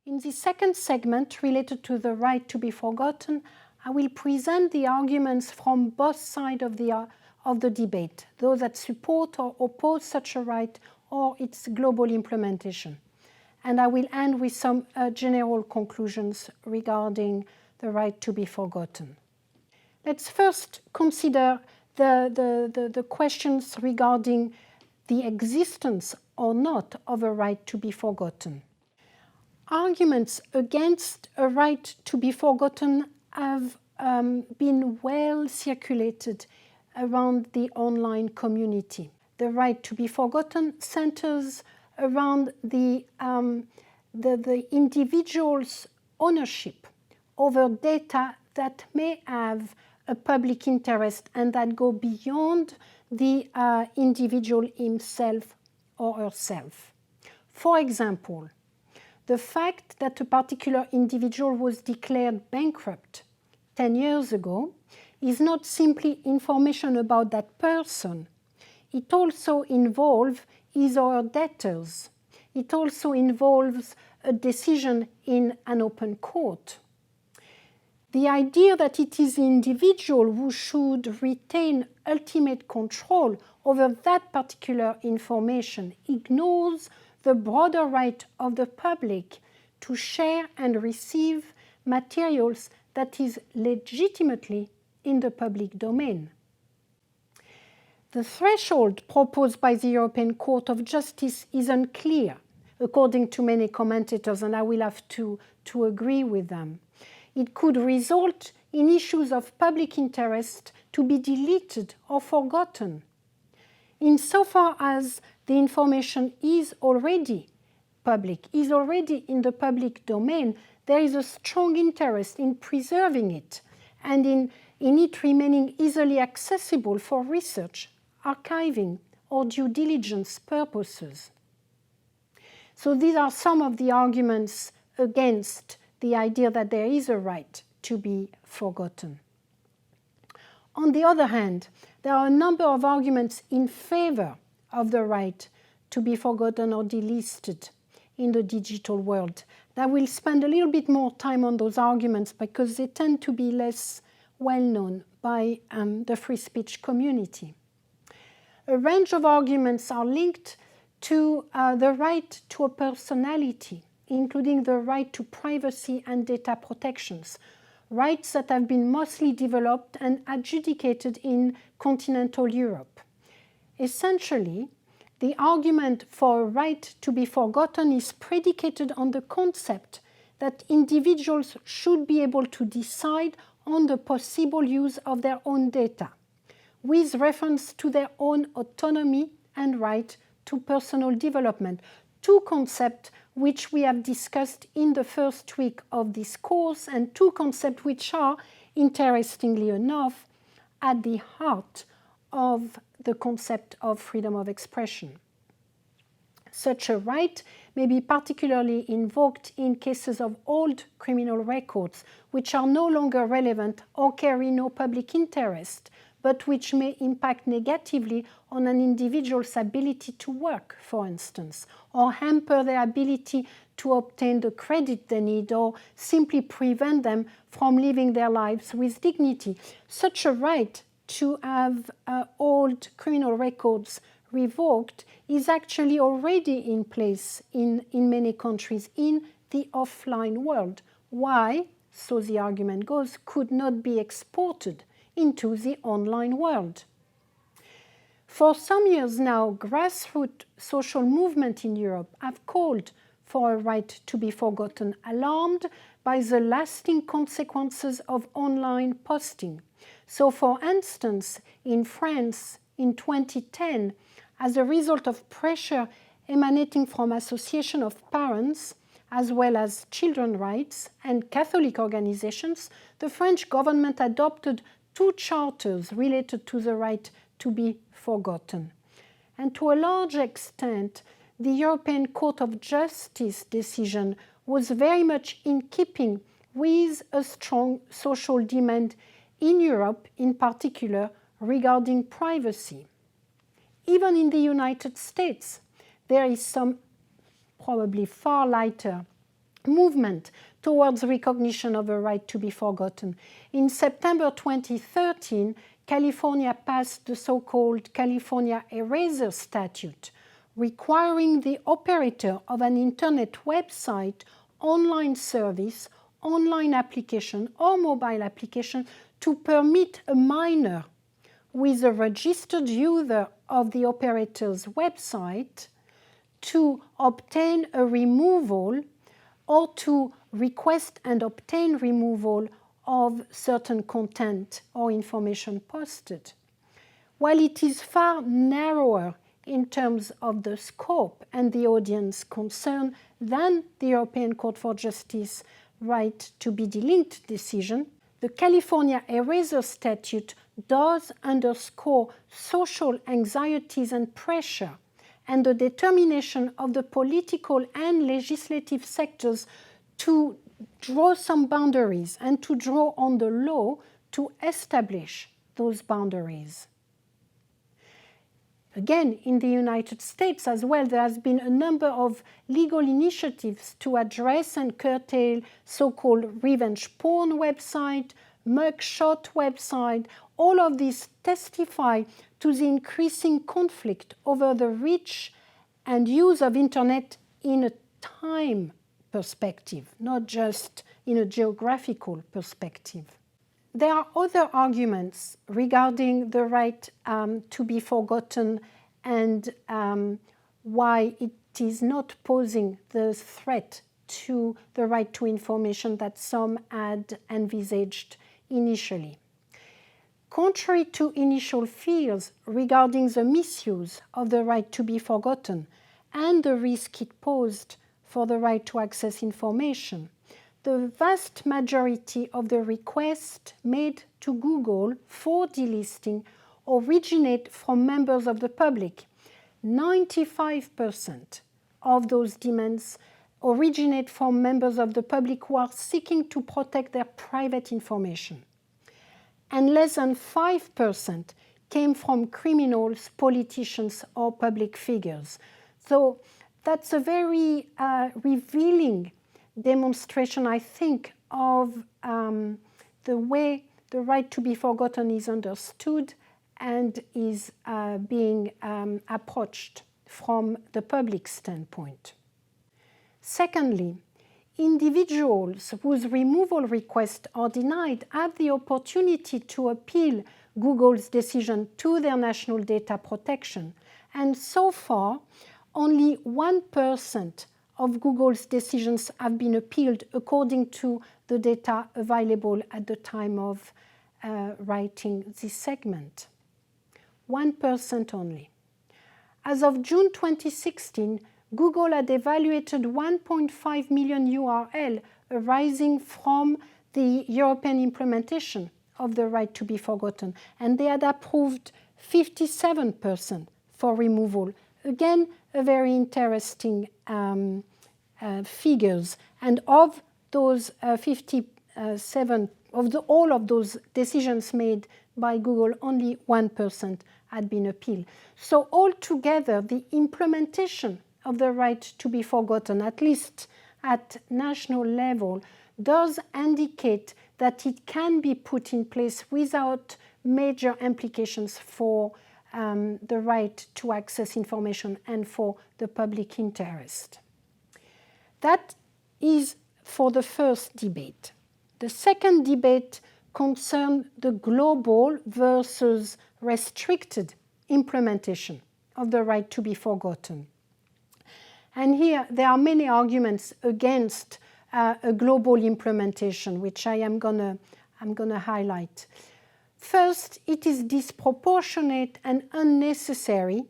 In the second segment related to the right to be forgotten, I will present the arguments from both sides of the debate, those that support or oppose such a right or its global implementation. And I will end with some general conclusions regarding the right to be forgotten. Let's first consider the questions regarding the existence or not of a right to be forgotten. Arguments against a right to be forgotten have been well circulated around the online community. The right to be forgotten centers around the individual's ownership over data that may have a public interest and that go beyond the individual himself or herself. For example, the fact that a particular individual was declared bankrupt 10 years ago is not simply information about that person. It also involves his or her debtors. It also involves a decision in an open court. The idea that it is the individual who should retain ultimate control over that particular information ignores the broader right of the public to share and receive materials that is legitimately in the public domain. The threshold proposed by the European Court of Justice is unclear, according to many commentators, and I will have to agree with them. It could result in issues of public interest to be deleted or forgotten. Insofar as the information is already public, is already in the public domain, there is a strong interest in preserving it and in it remaining easily accessible for research, archiving, or due diligence purposes. So these are some of the arguments against the idea that there is a right to be forgotten. On the other hand, there are a number of arguments in favor of the right to be forgotten or delisted in the digital world. I will spend a little bit more time on those arguments because they tend to be less well known by the free speech community. A range of arguments are linked to the right to a personality, including the right to privacy and data protections, rights that have been mostly developed and adjudicated in continental Europe. Essentially, the argument for a right to be forgotten is predicated on the concept that individuals should be able to decide on the possible use of their own data, with reference to their own autonomy and right to personal development, two concepts which we have discussed in the first week of this course, and two concepts which are, interestingly enough, at the heart of the concept of freedom of expression. Such a right may be particularly invoked in cases of old criminal records which are no longer relevant or carry no public interest, but which may impact negatively on an individual's ability to work, for instance, or hamper their ability to obtain the credit they need, or simply prevent them from living their lives with dignity. Such a right to have old criminal records revoked is actually already in place in many countries in the offline world. Why, so the argument goes, could not be exported into the online world? For some years now, grassroots social movements in Europe have called for a right to be forgotten, alarmed by the lasting consequences of online posting. So, for instance, in France in 2010, as a result of pressure emanating from associations of parents, as well as children's rights and Catholic organizations, the French government adopted two charters related to the right to be forgotten. And to a large extent, the European Court of Justice decision was very much in keeping with a strong social demand in Europe, in particular, regarding privacy. Even in the United States, there is some probably far lighter movement towards recognition of a right to be forgotten. In September 2013, California passed the so-called California Eraser Statute, requiring the operator of an internet website, online service, online application, or mobile application to permit a minor who is a registered user of the operator's website to obtain a removal or to request and obtain removal of certain content or information posted. While it is far narrower in terms of the scope and the audience concerned than the European Court for Justice right to be delinked decision, the California Eraser Statute does underscore social anxieties and pressure and the determination of the political and legislative sectors to draw some boundaries and to draw on the law to establish those boundaries. Again, in the United States as well, there has been a number of legal initiatives to address and curtail so-called revenge porn website, mugshot website. All of these testify to the increasing conflict over the reach and use of internet in a time perspective, not just in a geographical perspective. There are other arguments regarding the right to be forgotten and why it is not posing the threat to the right to information that some had envisaged initially. Contrary to initial fears regarding the misuse of the right to be forgotten and the risk it posed for the right to access information, the vast majority of the requests made to Google for delisting originate from members of the public. 95% of those demands originate from members of the public who are seeking to protect their private information. And less than 5% came from criminals, politicians, or public figures. So that's a very revealing demonstration, I think, of the way the right to be forgotten is understood and is being approached from the public standpoint. Secondly, individuals whose removal requests are denied have the opportunity to appeal Google's decision to their national data protection. And so far, only 1% of Google's decisions have been appealed according to the data available at the time of writing this segment. 1% only. As of June 2016, Google had evaluated 1.5 million URL arising from the European implementation of the right to be forgotten, and they had approved 57% for removal. Again, a very interesting figures. And of those 57, all of those decisions made by Google, only 1% had been appealed. So altogether, the implementation of the right to be forgotten, at least at national level, does indicate that it can be put in place without major implications for the right to access information and for the public interest. That is for the first debate. The second debate concerns the global versus restricted implementation of the right to be forgotten. And here there are many arguments against a global implementation, which I'm gonna highlight. First, it is disproportionate and unnecessary,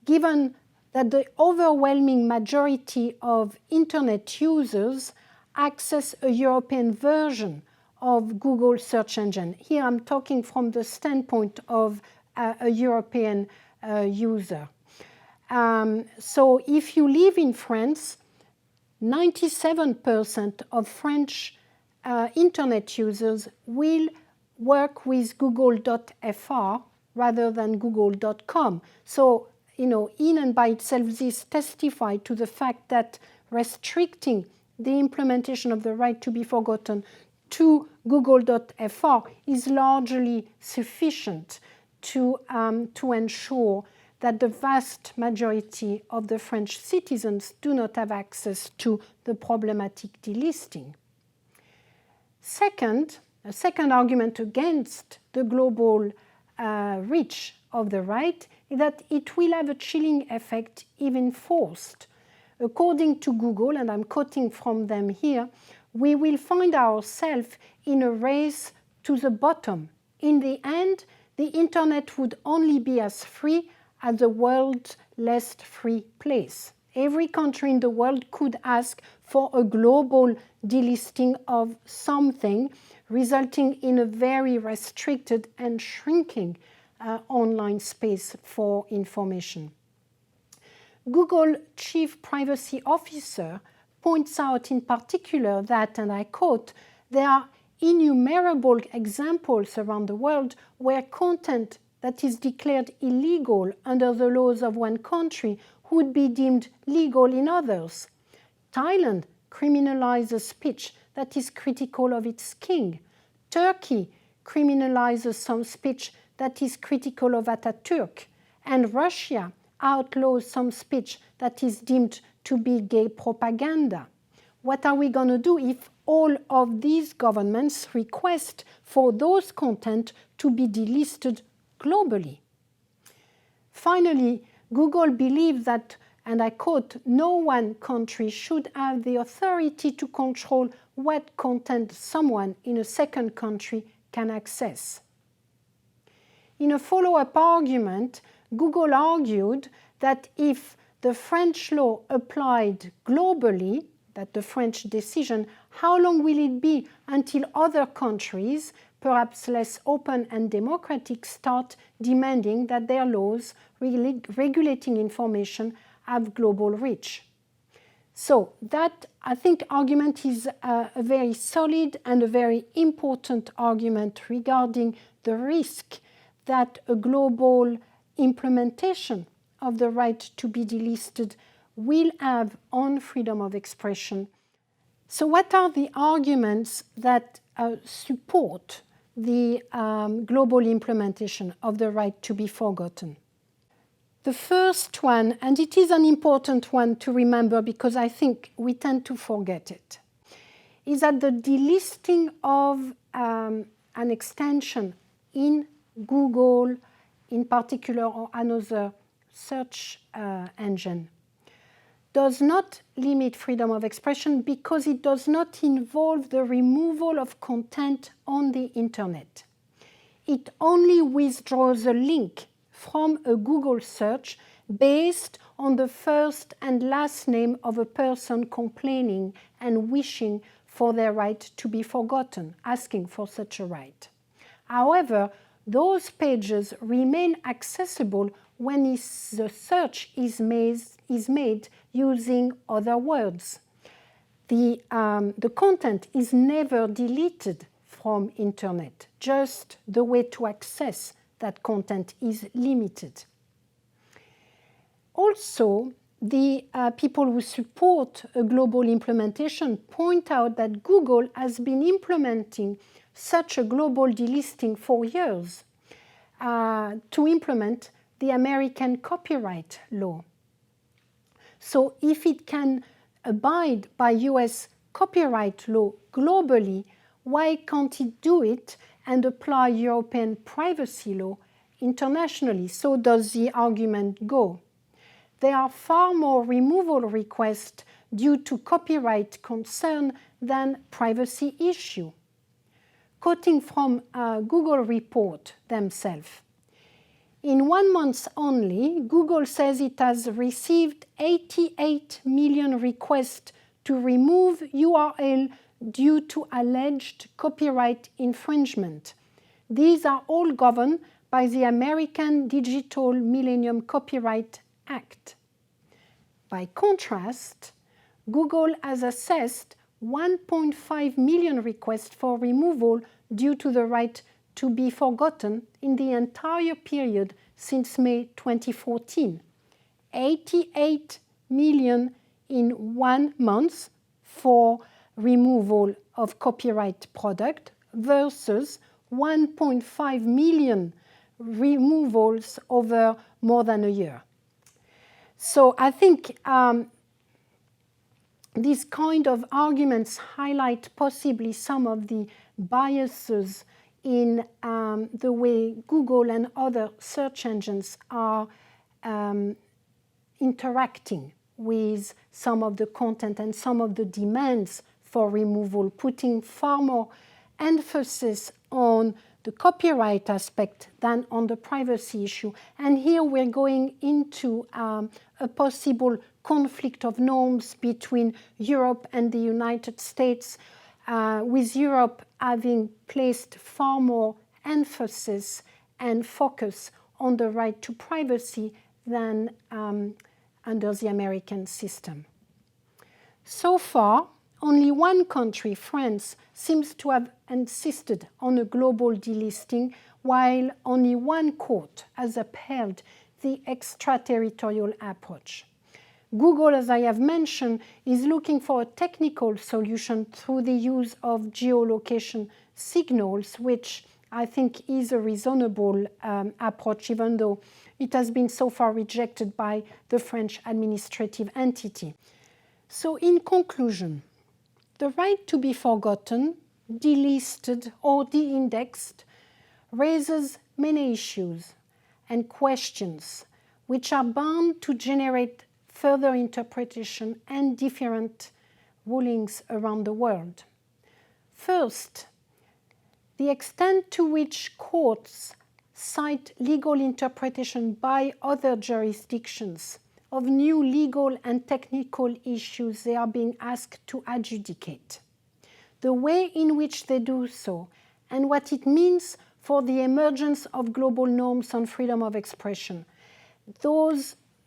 given that the overwhelming majority of internet users access a European version of Google search engine. Here I'm talking from the standpoint of a European user. So if you live in France, 97% of French internet users will work with google.fr rather than google.com. So, in and by itself, this testifies to the fact that restricting the implementation of the right to be forgotten to Google.fr is largely sufficient to ensure that the vast majority of the French citizens do not have access to the problematic delisting. Second, a second argument against the global reach of the right is that it will have a chilling effect if enforced. According to Google, and I'm quoting from them here, we will find ourselves in a race to the bottom. In the end, the internet would only be as free as the world's least free place. Every country in the world could ask for a global delisting of something, resulting in a very restricted and shrinking online space for information. Google Chief Privacy Officer points out in particular that, and I quote, there are innumerable examples around the world where content that is declared illegal under the laws of one country would be deemed legal in others. Thailand criminalizes speech that is critical of its king. Turkey criminalizes some speech that is critical of Atatürk. And Russia outlaws some speech that is deemed to be gay propaganda. What are we going to do if all of these governments request for those content to be delisted globally? Finally, Google believes that, and I quote, no one country should have the authority to control what content someone in a second country can access. In a follow-up argument, Google argued that if the French law applied globally, that the French decision, how long will it be until other countries, perhaps less open and democratic, start demanding that their laws regulating information have global reach? So that, I think, argument is a very solid and a very important argument regarding the risk that a global implementation of the right to be delisted will have on freedom of expression. So what are the arguments that support the global implementation of the right to be forgotten? The first one, and it is an important one to remember because I think we tend to forget it, is that the delisting of an extension in Google, in particular, or another search engine, does not limit freedom of expression because it does not involve the removal of content on the internet. It only withdraws a link from a Google search based on the first and last name of a person complaining and wishing for their right to be forgotten, asking for such a right. However, those pages remain accessible when the search is made using other words. The content is never deleted from internet, just the way to access that content is limited. Also, the people who support a global implementation point out that Google has been implementing such a global delisting for years to implement the American copyright law. So if it can abide by US copyright law globally, why can't it do it and apply European privacy law internationally? So does the argument go. There are far more removal requests due to copyright concern than privacy issue. Quoting from a Google report themselves, in 1 month only, Google says it has received 88 million requests to remove URL due to alleged copyright infringement. These are all governed by the American Digital Millennium Copyright Act. By contrast, Google has assessed 1.5 million requests for removal due to the right to be forgotten in the entire period since May 2014. 88 million in 1 month, for removal of copyright product versus 1.5 million removals over more than a year. So I think these kind of arguments highlight possibly some of the biases in the way Google and other search engines are interacting with some of the content and some of the demands for removal, putting far more emphasis on the copyright aspect than on the privacy issue. And here we're going into a possible conflict of norms between Europe and the United States, with Europe having placed far more emphasis and focus on the right to privacy than under the American system. So far, only one country, France, seems to have insisted on a global delisting, while only one court has upheld the extraterritorial approach. Google, as I have mentioned, is looking for a technical solution through the use of geolocation signals, which I think is a reasonable approach, even though it has been so far rejected by the French administrative entity. So in conclusion, the right to be forgotten, delisted or de-indexed raises many issues and questions which are bound to generate further interpretation and different rulings around the world. First, the extent to which courts cite legal interpretation by other jurisdictions of new legal and technical issues they are being asked to adjudicate, the way in which they do so, and what it means for the emergence of global norms on freedom of expression.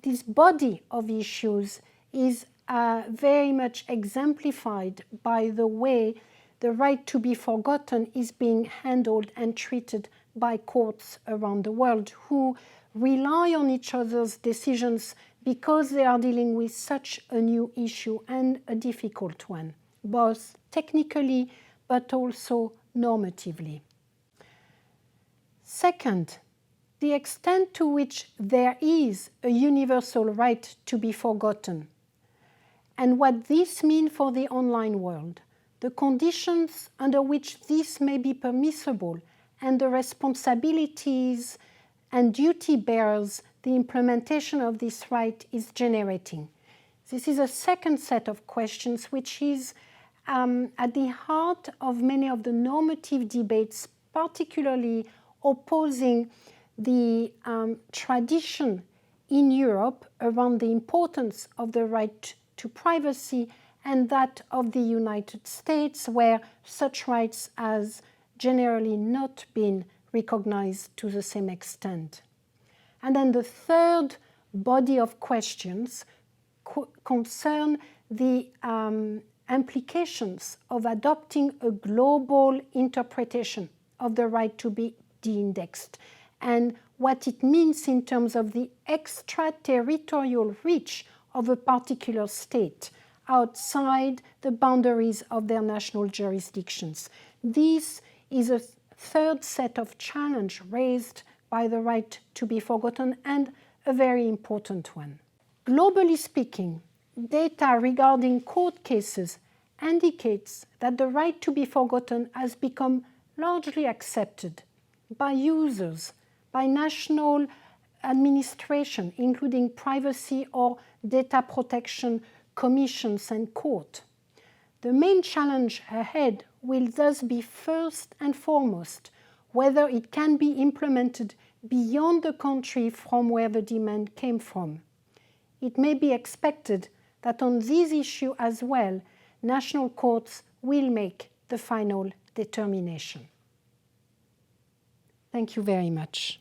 This body of issues is very much exemplified by the way the right to be forgotten is being handled and treated by courts around the world, who rely on each other's decisions because they are dealing with such a new issue and a difficult one, both technically but also normatively. Second, the extent to which there is a universal right to be forgotten, and what this means for the online world, the conditions under which this may be permissible, and the responsibilities and duty bearers the implementation of this right is generating. This is a second set of questions which is at the heart of many of the normative debates, particularly opposing the tradition in Europe around the importance of the right to privacy and that of the United States, where such rights has generally not been recognized to the same extent. And then the third body of questions concern the implications of adopting a global interpretation of the right to be de-indexed, and what it means in terms of the extraterritorial reach of a particular state outside the boundaries of their national jurisdictions. This is a third set of challenge raised by the right to be forgotten, and a very important one. Globally speaking, data regarding court cases indicates that the right to be forgotten has become largely accepted by users, by national administration, including privacy or data protection commissions and court. The main challenge ahead will thus be first and foremost whether it can be implemented beyond the country from where the demand came from. It may be expected that on this issue as well, national courts will make the final determination. Thank you very much.